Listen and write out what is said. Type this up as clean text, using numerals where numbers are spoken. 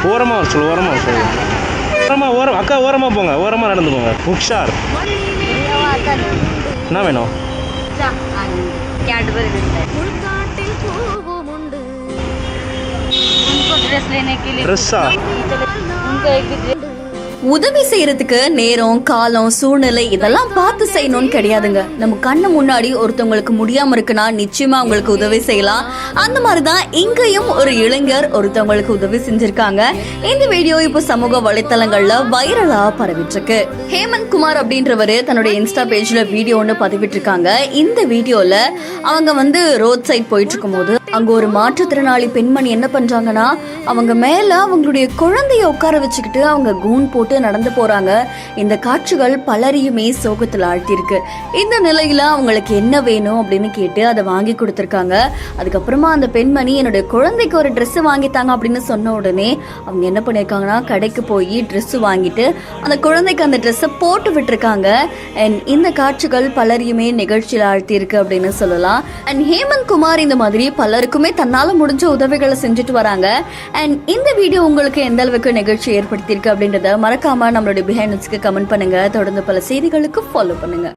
ஓரமாக வர சொல்லு, ஓரமாக வர சொல்லு. ஓரம் அக்கா, ஓரமாக போங்க, ஓரமாக நடந்து போங்க. உஷார். என்ன வேணும்? ட்ரெஸ்ஸா? உதவி செய்யறதுக்கு நேரம், காலம், சூழ்நிலை இதெல்லாம் பார்த்து செய்யணும்னு கிடையாதுங்க. நம்ம கண்ணு முன்னாடி ஒருத்தவங்களுக்கு முடியாம இருக்குன்னா நிச்சயமா அவங்களுக்கு உதவி செய்யலாம். அந்த மாதிரிதான் இங்கேயும் ஒரு இளைஞர் ஒருத்தவங்களுக்கு உதவி செஞ்சிருக்காங்க. இந்த வீடியோ இப்போ சமூக வலைத்தளங்கள்ல வைரலா பரவிட்டு இருக்கு. ஹேமந்த் குமார் அப்படின்றவரு தன்னுடைய இன்ஸ்டா பேஜ்ல வீடியோ ஒன்று பதிவிட்டு இருக்காங்க. இந்த வீடியோல அவங்க ரோட் சைட் போயிட்டு இருக்கும் போது அங்க ஒரு மாற்றுத்திறனாளி பெண்மணி என்ன பண்றாங்கன்னா, அவங்க மேல அவங்களுடைய குழந்தைய உட்கார வச்சுக்கிட்டு அவங்க கூன் போட்டு நடந்து போறாங்க. இந்த காட்சிகள் பலரையுமே சோகத்துல ஆழ்த்திருக்கு. இந்த நிலையில அவங்களுக்கு என்ன வேணும் அப்படின்னு கேட்டு அதை வாங்கி கொடுத்துருக்காங்க. அதுக்கப்புறமா அந்த பெண்மணி என்னுடைய குழந்தைக்கு ஒரு ட்ரெஸ் வாங்கித்தாங்க அப்படின்னு சொன்ன உடனே அவங்க என்ன பண்ணிருக்காங்கன்னா, கடைக்கு போய் ட்ரெஸ் வாங்கிட்டு அந்த குழந்தைக்கு அந்த ட்ரெஸ்ஸை போட்டு விட்டுருக்காங்க. அண்ட் இந்த காட்சிகள் பலரையுமே நிகழ்ச்சியில் ஆழ்த்தியிருக்கு அப்படின்னு சொல்லலாம். அண்ட் ஹேமந்த் குமார் இந்த மாதிரி பலருக்குமே தன்னால முடிஞ்ச உதவிகளை செஞ்சுட்டு வராங்க. அண்ட் இந்த வீடியோ உங்களுக்கு எந்த அளவுக்கு நிகழ்ச்சி ஏற்படுத்தியிருக்கு அப்படின்றத மறக்காம நம்மளுடைய பிஹைண்ட் நியூஸ்க்கு கமெண்ட் பண்ணுங்க. தொடர்ந்து பல செய்திகளுக்கு ஃபாலோ பண்ணுங்க.